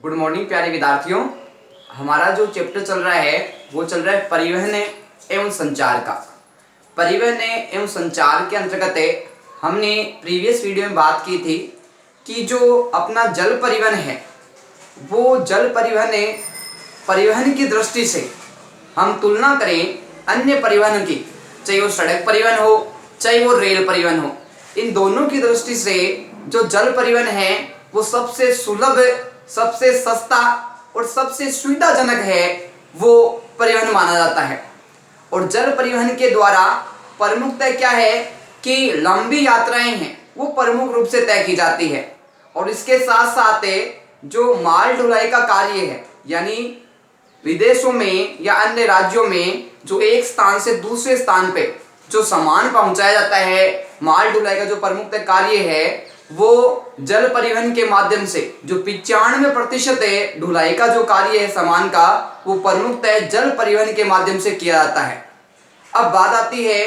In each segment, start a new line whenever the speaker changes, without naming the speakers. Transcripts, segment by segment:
Good morning प्यारे विद्यार्थियों। हमारा जो चैप्टर चल रहा है वो चल रहा है परिवहन एवं संचार का। परिवहन एवं संचार के अंतर्गत हमने प्रीवियस वीडियो में बात की थी कि जो अपना जल परिवहन है वो जल परिवहन की दृष्टि से हम तुलना करें अन्य परिवहन की, चाहे वो सड़क परिवहन हो चाहे वो रेल परिवहन हो। इन दोनों की दृष्टि से जो जल परिवहन है वो सबसे सुलभ, सबसे सस्ता और सबसे सुविधाजनक है, वो परिवहन माना जाता है। और जल परिवहन के द्वारा प्रमुखतः क्या है कि लंबी यात्राएं हैं वो प्रमुख रूप से तय की जाती है। और इसके साथ साथ जो माल ढुलाई का कार्य है, यानी विदेशों में या अन्य राज्यों में जो एक स्थान से दूसरे स्थान पे जो सामान पहुंचाया जाता है, माल ढुलाई का जो प्रमुख कार्य है वो जल परिवहन के माध्यम से, जो 95% है ढुलाई का जो कार्य है सामान का, वो प्रमुखतः जल परिवहन के माध्यम से किया जाता है। अब बात आती है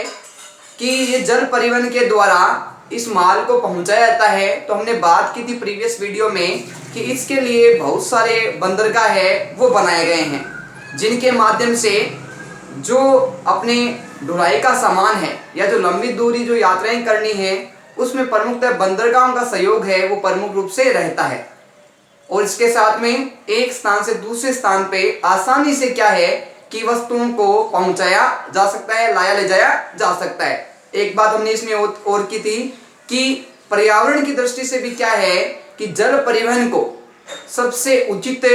कि ये जल परिवहन के द्वारा इस माल को पहुंचाया जाता है। तो हमने बात की थी प्रीवियस वीडियो में कि इसके लिए बहुत सारे बंदरगाह है वो बनाए गए हैं, जिनके माध्यम से जो अपने ढुलाई का सामान है या जो लंबी दूरी जो यात्राएं करनी है उसमें प्रमुखतः बंदरगाहों का सहयोग है वो प्रमुख रूप से रहता है। और इसके साथ में एक स्थान से दूसरे स्थान पे आसानी से क्या है कि वस्तुओं को पहुंचाया जा सकता है, लाया ले जाया जा सकता है। एक बात हमने इसमें और की थी कि पर्यावरण की दृष्टि से भी क्या है कि जल परिवहन को सबसे उचित,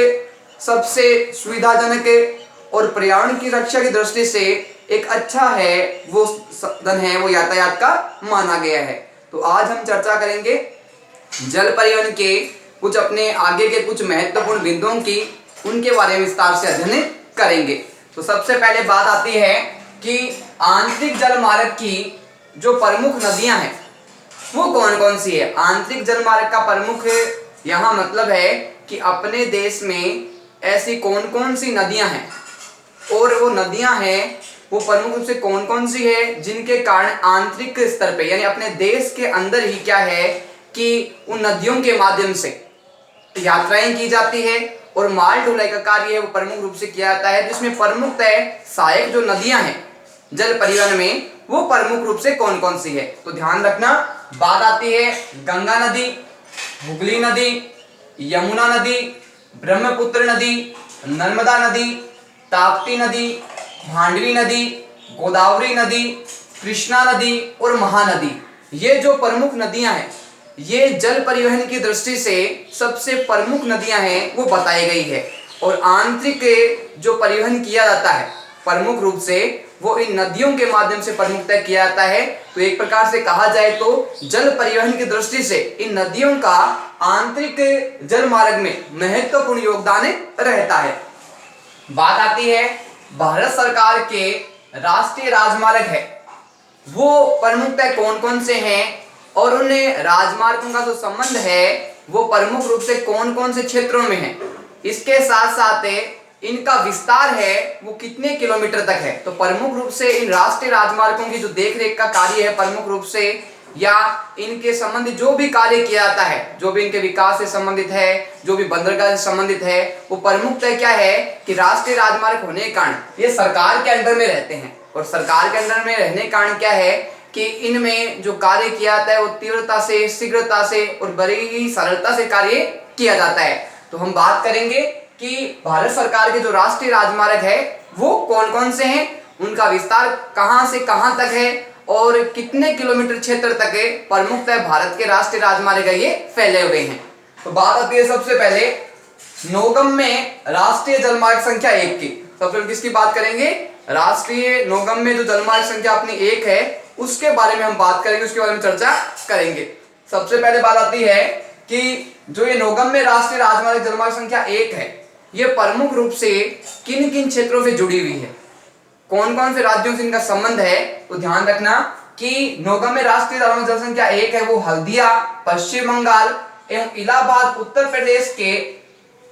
सबसे सुविधाजनक और पर्यावरण की रक्षा की दृष्टि से एक अच्छा है वो साधन है, वो यातायात का माना गया है। तो आज हम चर्चा करेंगे जल परिवहन के कुछ अपने आगे के कुछ महत्वपूर्ण बिंदुओं की, उनके बारे में विस्तार से अध्ययन करेंगे। तो सबसे पहले बात आती है कि आंतरिक जल मार्ग की जो प्रमुख नदियां हैं वो कौन कौन सी है। आंतरिक जल मार्ग का प्रमुख यहाँ मतलब है कि अपने देश में ऐसी कौन कौन सी नदियां हैं और वो नदियां हैं वो प्रमुख रूप से कौन कौन सी है जिनके कारण आंतरिक स्तर पे यानी अपने देश के अंदर ही क्या है कि उन नदियों के माध्यम से यात्राएं की जाती है और माल ढुलाई का कार्य है वो प्रमुख रूप से किया जाता है। जिसमें प्रमुखतः सहायक जो नदियां हैं जल परिवहन में वो प्रमुख रूप से कौन कौन सी है। तो ध्यान रखना, बात आती है गंगा नदी, हुगली नदी, यमुना नदी, ब्रह्मपुत्र नदी, नर्मदा नदी, ताप्ती नदी, भांडवी नदी, गोदावरी नदी, कृष्णा नदी और महानदी। ये जो प्रमुख नदियां हैं ये जल परिवहन की दृष्टि से सबसे प्रमुख नदियां हैं वो बताई गई है। और आंतरिक जो परिवहन किया जाता है प्रमुख रूप से वो इन नदियों के माध्यम से प्रमुखतः किया जाता है। तो एक प्रकार से कहा जाए तो जल परिवहन की दृष्टि से इन नदियों का आंतरिक जल मार्ग में महत्वपूर्ण योगदान रहता है। बात आती है भारत सरकार के राष्ट्रीय राजमार्ग है वो प्रमुखतः कौन कौन से हैं और उन्हें राजमार्गों का जो संबंध है वो प्रमुख रूप से कौन कौन से क्षेत्रों में है। इसके साथ साथ इनका विस्तार है वो कितने किलोमीटर तक है। तो प्रमुख रूप से इन राष्ट्रीय राजमार्गों की जो देखरेख का कार्य है प्रमुख रूप से या इनके संबंधित जो भी कार्य किया जाता है, जो भी इनके विकास से संबंधित है, जो भी बंदरगाह से संबंधित है, वो प्रमुखतः क्या है कि राष्ट्रीय राजमार्ग होने के कारण ये सरकार के अंडर में रहते हैं। और सरकार के अंडर में रहने के कारण क्या है कि इनमें जो कार्य किया जाता है वो तीव्रता से, शीघ्रता से और बड़ी ही सरलता से कार्य किया जाता है। तो हम बात करेंगे कि भारत सरकार के जो राष्ट्रीय राजमार्ग है वो कौन कौन से हैं, उनका विस्तार कहां से कहां तक है और कितने किलोमीटर क्षेत्र तक है प्रमुखतः भारत के राष्ट्रीय राजमार्ग ये फैले हुए हैं। तो बात आती है सबसे पहले नौगम्य राष्ट्रीय जलमार्ग संख्या 1 की। सबसे पहले किसकी बात करेंगे, राष्ट्रीय नौगम्य जो जलमार्ग संख्या अपनी 1 है उसके बारे में हम बात करेंगे, उसके बारे में चर्चा करेंगे। सबसे पहले बात आती है कि जो ये नौगम्य राष्ट्रीय राजमार्ग जलमार्ग संख्या 1 है ये प्रमुख रूप से किन किन क्षेत्रों से जुड़ी हुई है, कौन कौन से राज्यों से इनका संबंध है। तो ध्यान रखना कि नौगम्य राष्ट्रीय राजमार्ग जल संख्या 1 है वो हल्दिया पश्चिम बंगाल एवं इलाहाबाद उत्तर प्रदेश के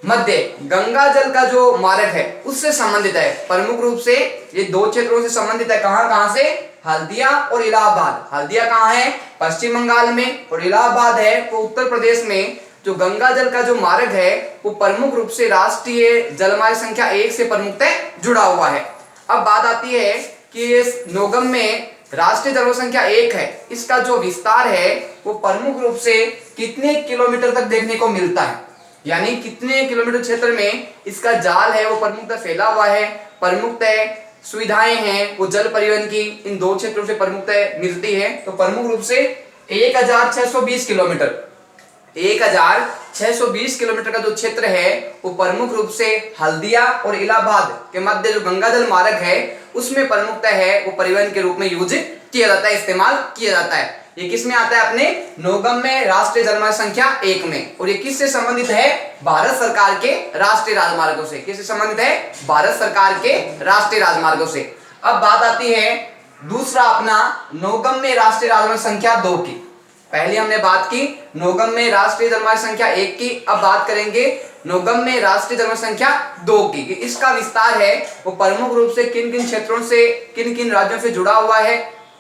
मध्य गंगा जल का जो मार्ग है उससे संबंधित है। प्रमुख रूप से ये दो क्षेत्रों से संबंधित है। कहां कहां से, हल्दिया और इलाहाबाद। हल्दिया कहां है, पश्चिम बंगाल में, और इलाहाबाद है वो उत्तर प्रदेश में जो गंगा जल का जो मार्ग है वो प्रमुख रूप से राष्ट्रीय जलमार्ग संख्या 1 से प्रमुखतः जुड़ा हुआ है। अब बात आती है कि इस नौगम में राष्ट्रीय जलमार्ग संख्या 1 है, इसका जो विस्तार है वो प्रमुख रूप से कितने किलोमीटर तक देखने को मिलता है, यानी कितने किलोमीटर क्षेत्र में इसका जाल है वो प्रमुखतः फैला हुआ है। प्रमुखतः सुविधाएं हैं वो जल परिवहन की इन दो क्षेत्रों से प्रमुखतः मिलती है। तो प्रमुख रूप से 1620 किलोमीटर 1620 किलोमीटर का जो क्षेत्र है वो प्रमुख रूप से हल्दिया और इलाहाबाद के मध्य जो गंगा जल मार्ग है उसमें प्रमुखता है वो परिवहन के रूप में यूज किया जाता है, इस्तेमाल किया जाता है। ये किस में आता है? अपने नौगम में राष्ट्रीय जलमार्ग संख्या 1 में। और ये किससे संबंधित है? भारत सरकार के राष्ट्रीय राजमार्गों से। किससे संबंधित है? भारत सरकार के राष्ट्रीय राजमार्गों से। अब बात आती है दूसरा अपना नौगम में राष्ट्रीय राजमार्ग संख्या 2 की। पहले हमने बात की नौगम में राष्ट्रीय जलमार्ग संख्या 1 की, अब बात करेंगे नौगम में राष्ट्रीय जलमार्ग संख्या 2 की। इसका विस्तार है वो प्रमुख रूप से किन किन क्षेत्रों से, किन किन राज्यों से जुड़ा हुआ है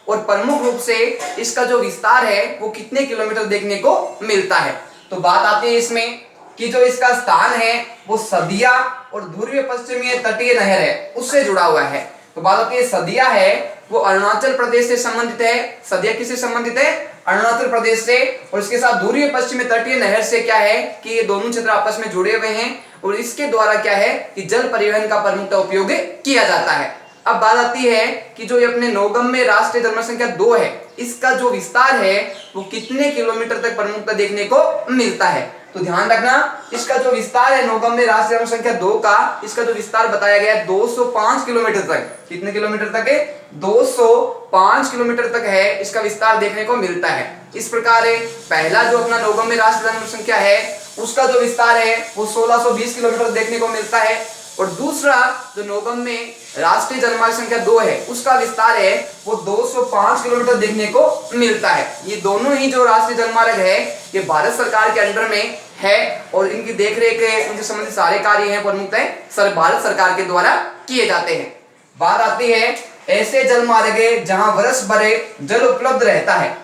और प्रमुख रूप से इसका जो विस्तार है वो कितने किलोमीटर देखने को मिलता है। तो बात आती है इसमें कि जो इसका स्थान है वो सदिया और ध्रुवीय पश्चिमी तटीय नहर है उससे जुड़ा हुआ है। तो बात आती है सदिया है वो अरुणाचल प्रदेश से संबंधित है। सदिया किससे संबंधित है? अरुणाचल प्रदेश से। और इसके साथ ध्रुवीय पश्चिमी तटीय नहर से क्या है कि ये दोनों क्षेत्र आपस में जुड़े हुए हैं और इसके द्वारा क्या है कि जल परिवहन का प्रमुखतः उपयोग किया जाता है। अब बात आती है कि जो ये अपने नौगम में राष्ट्रीय जलमार्ग संख्या 2 है इसका जो विस्तार है वो कितने किलोमीटर तक प्रमुखतः देखने को मिलता है। तो ध्यान रखना इसका जो विस्तार है नौगम में राष्ट्रीय जलमार्ग संख्या 2 का, इसका जो विस्तार बताया गया है 205 किलोमीटर तक। कितने किलोमीटर तक है? 205 किलोमीटर तक है इसका विस्तार देखने को मिलता है। इस प्रकार पहला जो अपना नौगम में राष्ट्रीय जलमार्ग संख्या है उसका जो विस्तार है वो 1620 किलोमीटर देखने को मिलता है। और दूसरा जो नौगम में राष्ट्रीय जलमार्ग संख्या 2 है उसका विस्तार है वो 205 किलोमीटर देखने को मिलता है। ये दोनों ही जो राष्ट्रीय जलमार्ग है ये भारत सरकार के अंडर में है और इनकी देखरेख इनसे संबंधित सारे कार्य हैं प्रमुखतः भारत सरकार के द्वारा किए जाते हैं। बात आती है ऐसे जलमार्ग जहां वर्ष भर जल उपलब्ध रहता है।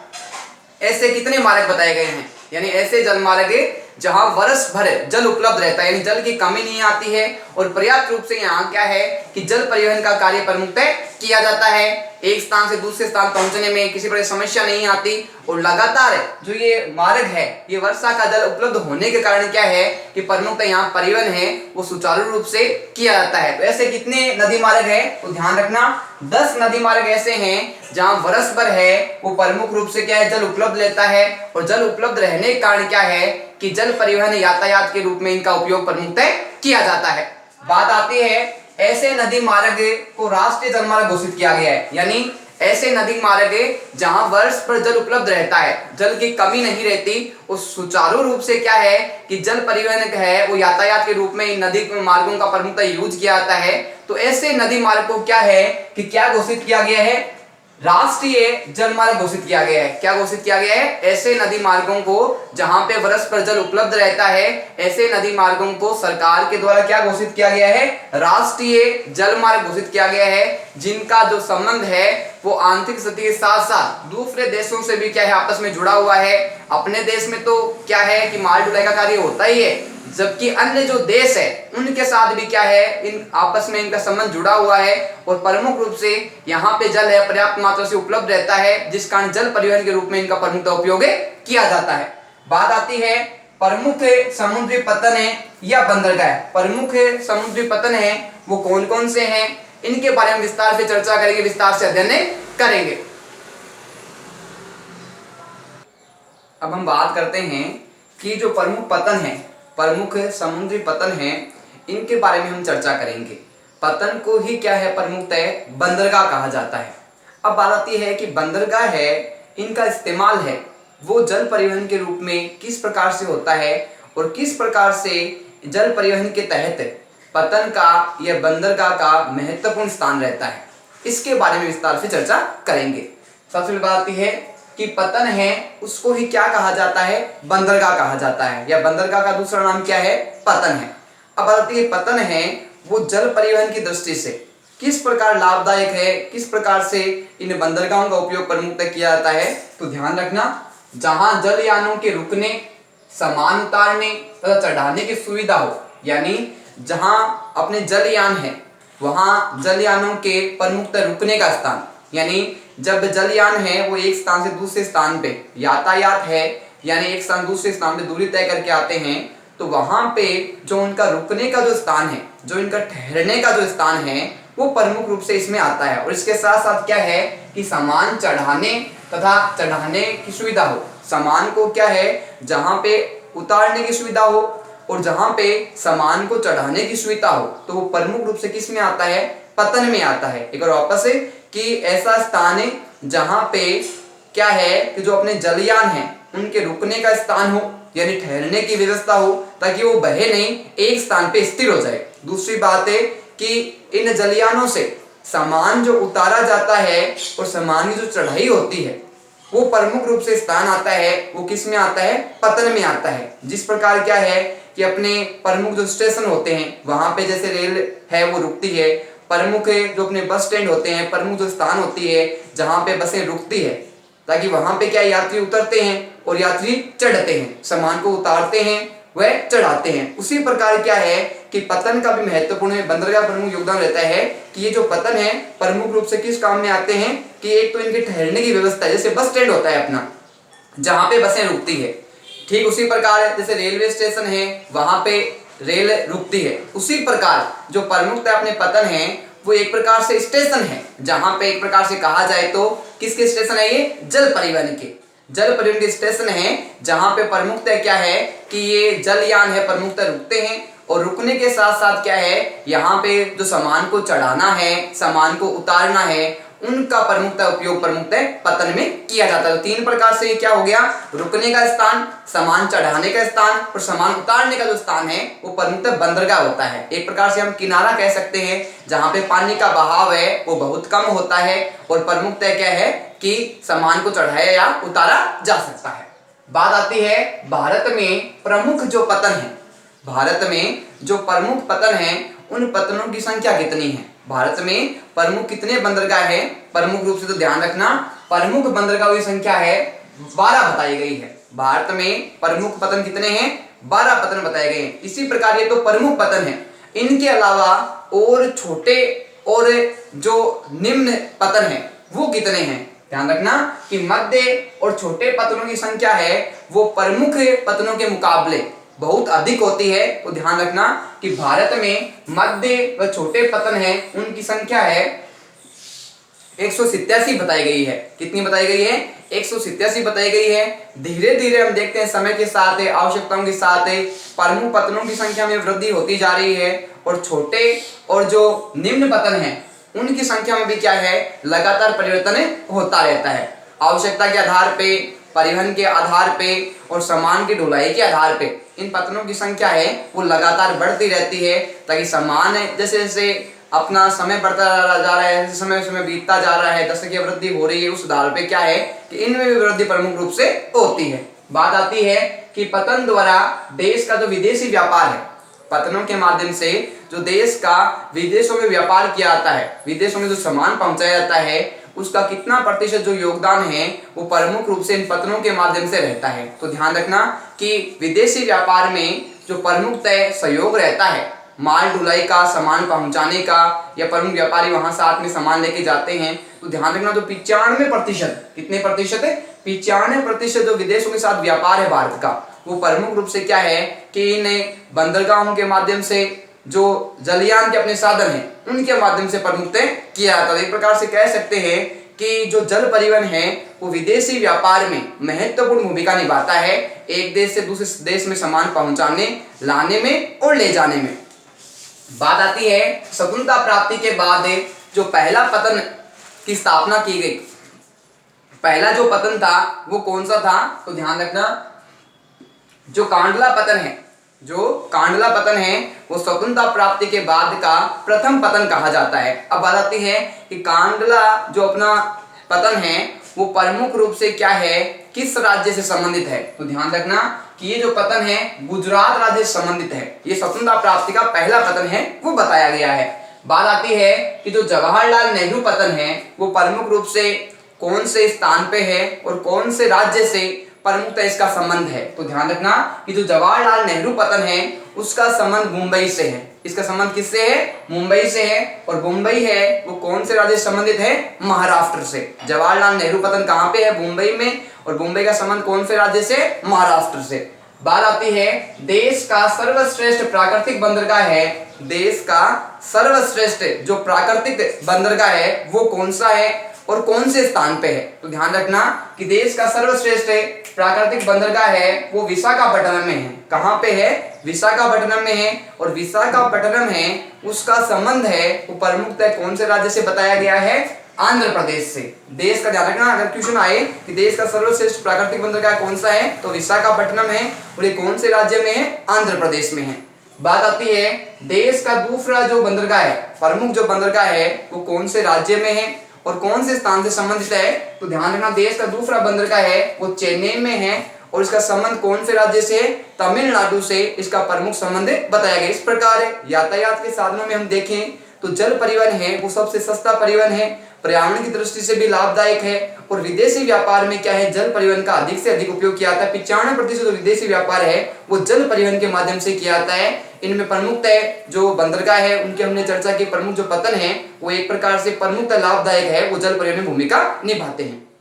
ऐसे कितने मार्ग बताए गए हैं? यानी ऐसे जलमार्ग जहां वर्ष भर जल उपलब्ध रहता है, यानी जल की कमी नहीं आती है और पर्याप्त रूप से यहाँ क्या है कि जल परिवहन का कार्य प्रमुखतः किया जाता है। एक स्थान से दूसरे स्थान पहुंचने में किसी प्रकार समस्या नहीं आती और लगातार जो ये मार्ग है ये वर्षा का जल उपलब्ध होने के कारण क्या है कि प्रमुखतः यहाँ परिवहन है वो सुचारू रूप से किया जाता है। तो ऐसे कितने नदी मार्ग है? तो ध्यान रखना 10 नदी मार्ग ऐसे हैं जहां वर्ष भर है वो प्रमुख रूप से क्या है जल उपलब्ध रहता है और जल उपलब्ध रहने के कारण क्या है कि जल परिवहन यातायात के रूप में इनका उपयोग प्रमुखतः किया जाता है। बात आती है ऐसे नदी मार्ग को राष्ट्रीय जलमार्ग घोषित किया गया है, यानी ऐसे नदी मार्ग जहां वर्ष भर जल उपलब्ध रहता है, जल की कमी नहीं रहती और सुचारू रूप से क्या है कि जल परिवहन है वो यातायात के रूप में इन नदी मार्गों का प्रमुखतः यूज किया जाता है। तो ऐसे नदी मार्ग को क्या है कि क्या घोषित किया गया है? राष्ट्रीय जलमार्ग घोषित किया गया है। क्या घोषित किया गया है? ऐसे नदी मार्गों को जहां पे वर्ष पर जल उपलब्ध रहता है ऐसे नदी मार्गों को सरकार के द्वारा क्या घोषित किया गया है? राष्ट्रीय जलमार्ग घोषित किया गया है, जिनका जो संबंध है वो आंतरिक स्थिति के साथ साथ दूसरे देशों से भी क्या है आपस में जुड़ा हुआ है। अपने देश में तो क्या है कि माल ढुलाई का कार्य होता ही है, जबकि अन्य जो देश है उनके साथ भी क्या है इन आपस में इनका संबंध जुड़ा हुआ है और प्रमुख रूप से यहाँ पे जल है पर्याप्त मात्रा से उपलब्ध रहता है, जिस कारण जल परिवहन के रूप में इनका प्रमुखतः उपयोग किया जाता है। बात आती है प्रमुख समुद्री पतन है या बंदरगाह। प्रमुख समुद्री पतन है वो कौन कौन से हैं, इनके बारे में विस्तार से चर्चा करेंगे, विस्तार से अध्ययन करेंगे। अब हम बात करते हैं कि जो प्रमुख पतन है, प्रमुख समुद्री पतन है, इनके बारे में हम चर्चा करेंगे। पतन को ही क्या है प्रमुखतः बंदरगाह कहा जाता है। अब बात आती है कि बंदरगाह है इनका इस्तेमाल है वो जल परिवहन के रूप में किस प्रकार से होता है और किस प्रकार से जल परिवहन के तहत पतन का या बंदरगाह का महत्वपूर्ण स्थान रहता है, इसके बारे में विस्तार से चर्चा करेंगे। सबसे पहले बात आती है कि पतन है उसको ही क्या कहा जाता है? बंदरगाह कहा जाता है, या बंदरगाह का दूसरा नाम क्या है? पतन है। अब बात है पतन है वो जल परिवहन की दृष्टि से किस प्रकार लाभदायक है, किस प्रकार से इन बंदरगाहों का उपयोग प्रमुखतः किया जाता है। तो ध्यान रखना जहां जल यानों के रुकने, सामान उतारने तथा चढ़ाने की सुविधा हो, यानी जहां अपने जलयान है वहां जलयानों के प्रमुखतः रुकने का स्थान, यानी जब जलयान है वो एक स्थान से दूसरे स्थान पे यातायात है, यानी एक स्थान दूसरे स्थान पे दूरी तय करके आते हैं, तो वहां पे जो उनका रुकने का जो स्थान है, जो इनका ठहरने का जो स्थान है, वो प्रमुख रूप से इसमें आता है। और इसके साथ साथ क्या है कि सामान चढ़ाने तथा चढ़ाने की सुविधा हो, सामान को क्या है जहां पे उतारने की सुविधा हो और जहां पे सामान को चढ़ाने की सुविधा हो, तो वो प्रमुख रूप से किस में आता है, पतन में आता है। एक बार वापस से कि ऐसा स्थान है जहां पे क्या है कि जो अपने जलयान है उनके रुकने का स्थान हो, यानी ठहरने की व्यवस्था हो, ताकि वो बहे नहीं, एक स्थान पे स्थिर हो जाए। दूसरी बात है कि इन जलयानों से सामान जो उतारा जाता है और सामान की जो चढ़ाई होती है वो प्रमुख रूप से स्थान आता है, वो किस में आता है, पतन में आता है। जिस प्रकार क्या है कि अपने प्रमुख जो स्टेशन होते हैं वहां पे जैसे रेल है वो रुकती है, प्रमुख जो अपने बस स्टैंड होते हैं, प्रमुख जो स्थान होती है जहां पे बसें रुकती है, ताकि वहां पे क्या यात्री उतरते हैं और यात्री चढ़ते हैं, सामान को उतारते हैं वह चढ़ाते हैं। उसी प्रकार क्या है कि पतन का भी महत्वपूर्ण है, बंदरगाह प्रमुख योगदान रहता है कि ये जो पतन है प्रमुख रूप से किस काम में आते हैं कि एक तो इनके ठहरने की व्यवस्था है, जैसे बस स्टैंड होता है अपना जहां पे बसें रुकती है, ठीक उसी प्रकार जैसे रेलवे स्टेशन है वहां पे रेल रुकती है, उसी प्रकार जो प्रमुखतः अपने पतन है वो एक प्रकार से स्टेशन है, जहां पे एक प्रकार से कहा जाए तो किसके स्टेशन है, ये जल परिवहन के, जल परिवहन के स्टेशन है, जहां पे प्रमुखतः क्या है कि ये जलयान है प्रमुखतः रुकते हैं और रुकने के साथ साथ क्या है यहाँ पे जो सामान को चढ़ाना है, सामान को उतारना है, उनका प्रमुखतः उपयोग प्रमुखतः पतन में किया जाता है। तो तीन प्रकार से क्या हो गया, रुकने का स्थान, सामान चढ़ाने का स्थान और सामान उतारने का जो स्थान है वो प्रमुखतः बंदरगाह होता है। एक प्रकार से हम किनारा कह सकते हैं जहां पे पानी का बहाव है वो बहुत कम होता है और प्रमुखतः क्या है कि सामान को चढ़ाया या उतारा जा सकता है। बात आती है भारत में प्रमुख जो पतन है, भारत में जो प्रमुख पतन है उन पतनों की संख्या कितनी है, भारत में प्रमुख कितने बंदरगाह है, प्रमुख रूप से तो ध्यान रखना प्रमुख बंदरगाहों की संख्या है 12 बताई गई है। भारत में प्रमुख पतन कितने हैं, 12 पतन बताए गए हैं। इसी प्रकार ये तो प्रमुख पतन है, इनके अलावा और छोटे और जो निम्न पतन है वो कितने हैं। ध्यान रखना कि मध्य और छोटे पतनों की संख्या है वो प्रमुख पतनों के मुकाबले बहुत अधिक होती है। तो ध्यान रखना कि भारत में मध्य व छोटे पतन है उनकी संख्या है 187 बताई गई है। कितनी बताई गई है, 187 बताई गई है। धीरे धीरे हम देखते हैं समय के साथ आवश्यकताओं के साथ प्रमुख पतनों की संख्या में वृद्धि होती जा रही है और छोटे और जो निम्न पतन है उनकी संख्या में भी क्या है लगातार परिवर्तन होता रहता है। आवश्यकता के आधार पे, परिवहन के आधार पे और सामान की ढुलाई के आधार पे इन पतनों की संख्या है वो लगातार बढ़ती रहती है, ताकि सामान जैसे जैसे अपना समय बढ़ता जा रहा है, जैसे समय समय बीतता जा रहा है, जनसंख्या वृद्धि हो रही है, उस आधार पे क्या है कि इनमें भी वृद्धि प्रमुख रूप से होती है। बात आती है कि पतन द्वारा देश का जो विदेशी व्यापार है, पतनों के माध्यम से जो देश का विदेशों में व्यापार किया जाता है, विदेशों में जो सामान पहुंचाया जाता है, उसका कितना प्रतिशत जो योगदान है वो प्रमुख रूप से इन पतनों के माध्यम से रहता है। तो ध्यान रखना कि विदेशी व्यापार में जो प्रमुखतः सहयोग रहता है माल ढुलाई का, सामान पहुंचाने का, या प्रमुख व्यापारी वहां साथ में सामान लेके जाते हैं, तो ध्यान रखना जो 95%, कितने प्रतिशत है, 95% जो विदेशों के साथ व्यापार है भारत का वो प्रमुख रूप से क्या है कि इन बंदरगाहों के माध्यम से जो जलयान के अपने साधन हैं उनके माध्यम से प्रमुखतः किया जाता है। एक प्रकार से कह सकते हैं कि जो जल परिवहन है वो विदेशी व्यापार में महत्वपूर्ण भूमिका निभाता है, एक देश से दूसरे देश में सामान पहुंचाने, लाने में और ले जाने में। बात आती है स्वतंत्रता प्राप्ति के बाद जो पहला पतन की स्थापना की गई, पहला जो पतन था वो कौन सा था, तो ध्यान रखना जो कांडला पतन है, जो कांडला पतन है वो स्वतंत्रता प्राप्ति के बाद का प्रथम पतन कहा जाता है। अब बात आती है कि कांडला जो अपना पतन है वो प्रमुख रूप से क्या है, किस राज्य से संबंधित है, तो ध्यान रखना कि ये जो पतन है गुजरात राज्य से संबंधित है। ये स्वतंत्रता प्राप्ति का पहला पतन है वो बताया गया है। बात आती है कि जो जवाहरलाल नेहरू पतन है वो प्रमुख रूप से कौन से स्थान पे है और कौन से राज्य से प्रमुखतः इसका संबंध है। तो ध्यान रखना कि जो जवाहरलाल नेहरू पतन है उसका संबंध मुंबई से है। इसका संबंध किससे है? मुंबई से है। और मुंबई है वो कौन से राज्य से संबंधित है? महाराष्ट्र से। जवाहरलाल नेहरू पतन कहां पे है? मुंबई में। और मुंबई का संबंध कौन से राज्य से? महाराष्ट्र से। बात आती है देश का सर्वश्रेष्ठ प्राकृतिक बंदरगाह है। देश का सर्वश्रेष्ठ जो प्राकृतिक बंदरगाह है वो कौन सा है और कौन से स्थान पे है? तो ध्यान रखना कि देश का सर्वश्रेष्ठ प्राकृतिक बंदरगाह है वो विशाखापट्टनम में है। कहां पे है? विशाखापट्टनम में है। और विशाखापट्टनम है उसका संबंध है वो प्रमुखतः कौन से राज्य से बताया गया है? आंध्र प्रदेश से। देश का ध्यान रखना, अगर क्वेश्चन आए कि देश का सर्वश्रेष्ठ प्राकृतिक बंदरगाह कौन सा है तो विशाखापट्टनम है। और ये कौन से राज्य में है? आंध्र प्रदेश में है। बात आती है देश का दूसरा जो बंदरगाह है, प्रमुख जो बंदरगाह है वो कौन से राज्य में है और कौन से स्थान से संबंधित है? तो ध्यान रखना देश का दूसरा बंदरगाह है वो चेन्नई में है। और इसका संबंध कौन से राज्य से? तमिलनाडु से इसका प्रमुख संबंध बताया गया। इस प्रकार यातायात के साधनों में हम देखें तो जल परिवहन है वो सबसे सस्ता परिवहन है, पर्यावरण की दृष्टि से भी लाभदायक है। और विदेशी व्यापार में क्या है? जल परिवहन का अधिक से अधिक उपयोग किया जाता है। 95% जो विदेशी व्यापार है वो जल परिवहन के माध्यम से किया जाता है। इनमें प्रमुखतः जो बंदरगाह है उनकी हमने चर्चा की। प्रमुख जो पतन है वो एक प्रकार से प्रमुखतः लाभदायक है, वो जल परिवहन में भूमिका निभाते हैं।